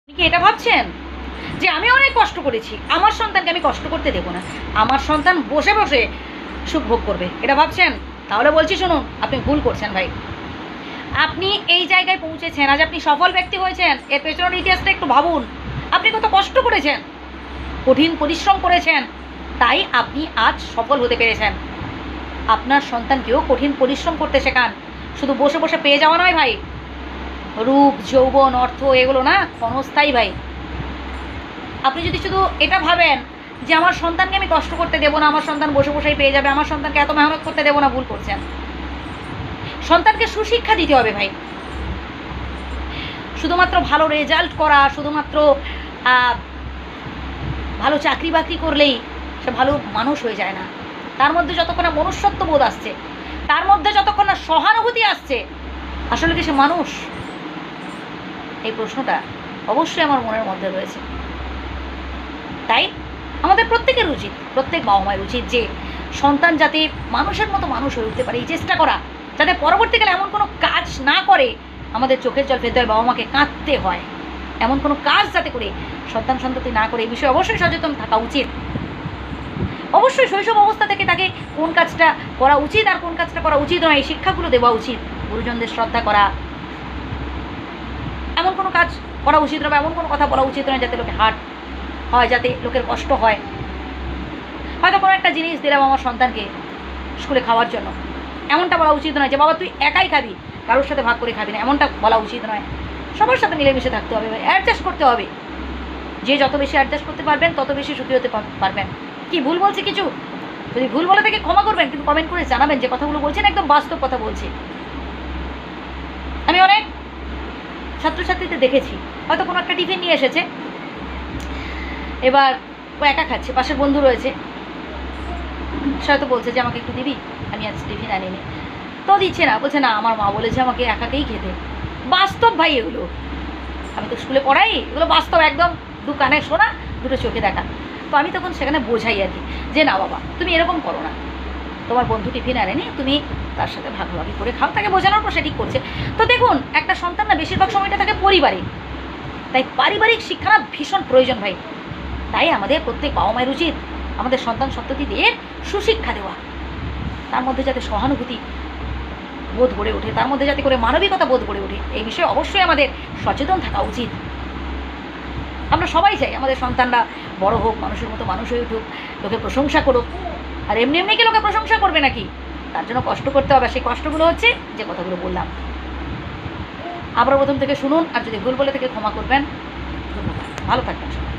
আপনি কি এটা ভাবছেন যে আমি অনেক কষ্ট করেছি, আমার সন্তানকে আমি কষ্ট করতে দেবো না, আমার সন্তান বসে বসে সুখ ভোগ করবে, এটা ভাবছেন? তাহলে বলছি শুনুন, আপনি ভুল করছেন ভাই। আপনি এই জায়গায় পৌঁছেছেন, আজ আপনি সফল ব্যক্তি হয়েছেন, এর পেছনের ইতিহাসটা একটু ভাবুন। আপনি কত কষ্ট করেছেন, কঠিন পরিশ্রম করেছেন, তাই আপনি আজ সফল হতে পেরেছেন। আপনার সন্তানকেও কঠিন পরিশ্রম করতে শেখান, শুধু বসে বসে পেয়ে যাওয়া নয় ভাই। রূপ, যৌবন, অর্থ এগুলো না ক্ষণস্থায়ী ভাই। আপনি যদি শুধু এটা ভাবেন যে আমার সন্তানকে আমি কষ্ট করতে দেবো না, আমার সন্তান বসে বসেই পেয়ে যাবে, আমার সন্তানকে এত মেহনত করতে দেবো না, ভুল করছেন। সন্তানকে সুশিক্ষা দিতে হবে ভাই। শুধুমাত্র ভালো রেজাল্ট করা, শুধুমাত্র ভালো চাকরি বাকরি করলেই সে ভালো মানুষ হয়ে যায় না। তার মধ্যে যতক্ষণ না মনুষ্যত্ব বোধ আসছে, তার মধ্যে যতক্ষণ না সহানুভূতি আসছে, আসলে কি সে মানুষ? এই প্রশ্নটা অবশ্যই আমার মনের মধ্যে রয়েছে। তাই আমাদের প্রত্যেকের উচিত, প্রত্যেক বাবা মায়ের উচিত যে সন্তান যাতে মানুষের মতো মানুষ হয়ে উঠতে পারে, এই চেষ্টা করা, যাতে পরবর্তীকালে এমন কোনো কাজ না করে আমাদের চোখের জল ফেলতে হয়, বাবা মাকে কাঁদতে হয়, এমন কোনো কাজ যাতে করে সন্তান সন্ততি না করে, এই বিষয়ে অবশ্যই সচেতন থাকা উচিত। অবশ্যই শৈশব অবস্থা থেকে তাকে কোন কাজটা করা উচিত আর কোন কাজটা করা উচিত নয়, এই শিক্ষাগুলো দেওয়া উচিত। গুরুজনদের শ্রদ্ধা করা, এমন কোনো কাজ করা উচিত নয়, এমন কোনো কথা বলা উচিত নয় যাতে লোকে হার্ট হয়, যাতে লোকের কষ্ট হয়। হয়তো কোনো একটা জিনিস দিলাম আমার সন্তানকে স্কুলে খাওয়ার জন্য, এমনটা বলা উচিত নয় যে বাবা তুই একাই খাবি, কারোর সাথে ভাগ করে খাবি না, এমনটা বলা উচিত নয়। সবার সাথে মিলেমিশে থাকতে হবে, অ্যাডজাস্ট করতে হবে। যে যত বেশি অ্যাডজাস্ট করতে পারবেন তত বেশি সুখী হতে পারবেন। কি ভুল বলছি কিছু? যদি ভুল বলে থেকে ক্ষমা করবেন, কিন্তু কমেন্ট করে জানাবেন যে কথাগুলো বলছেন একদম বাস্তব কথা বলছি। আমি অনেক ছাত্রছাত্রীতে দেখেছি, হয়তো কোনো একটা টিফিন নিয়ে এসেছে, এবার ও একা খাচ্ছে, পাশের বন্ধু রয়েছে, সে হয়তো বলছে যে আমাকে একটু দিবি, আমি আজ টিফিন আনিনি, তো দিচ্ছে না, বলছে না আমার মা বলেছে আমাকে একাকেই খেতে। বাস্তব ভাই এগুলো, আমি তো স্কুলে পড়াই, এগুলো বাস্তব, একদম দু কানে শোনা, দুটো চোখে দেখা। তো আমি তখন সেখানে বোঝাই আর কি যে না বাবা তুমি এরকম করো না, তোমার বন্ধু টিফিন আনেনি, তুমি তার সাথে ভাগাভাগি করে খাও। তাকে বোঝানোর পর সে ঠিক করছে। তো দেখুন, একটা সন্তান না বেশিরভাগ সময়টা থাকে পরিবারে, তাই পারিবারিক শিক্ষা না ভীষণ প্রয়োজন ভাই। তাই আমাদের প্রত্যেক বাবা মায়ের উচিত আমাদের সন্তান সন্ততিদের সুশিক্ষা দেওয়া, তার মধ্যে যাতে সহানুভূতি বোধ গড়ে ওঠে, তার মধ্যে যাতে করে মানবিকতা বোধ গড়ে ওঠে, এই বিষয়ে অবশ্যই আমাদের সচেতন থাকা উচিত। আমরা সবাই চাই আমাদের সন্তানরা বড় হোক, মানুষের মতো মানুষ হয়ে উঠুক, লোকে প্রশংসা করুক। আর এমনি এমনি কি লোকে প্রশংসা করবে নাকি? তার জন্য কষ্ট করতে হবে। সেই কষ্টগুলো হচ্ছে যে কথাগুলো বললাম। আবার প্রথম থেকে শুনুন, আর যদি ভুল বলে থেকে ক্ষমা করবেন। ধন্যবাদ, ভালো থাকবেন।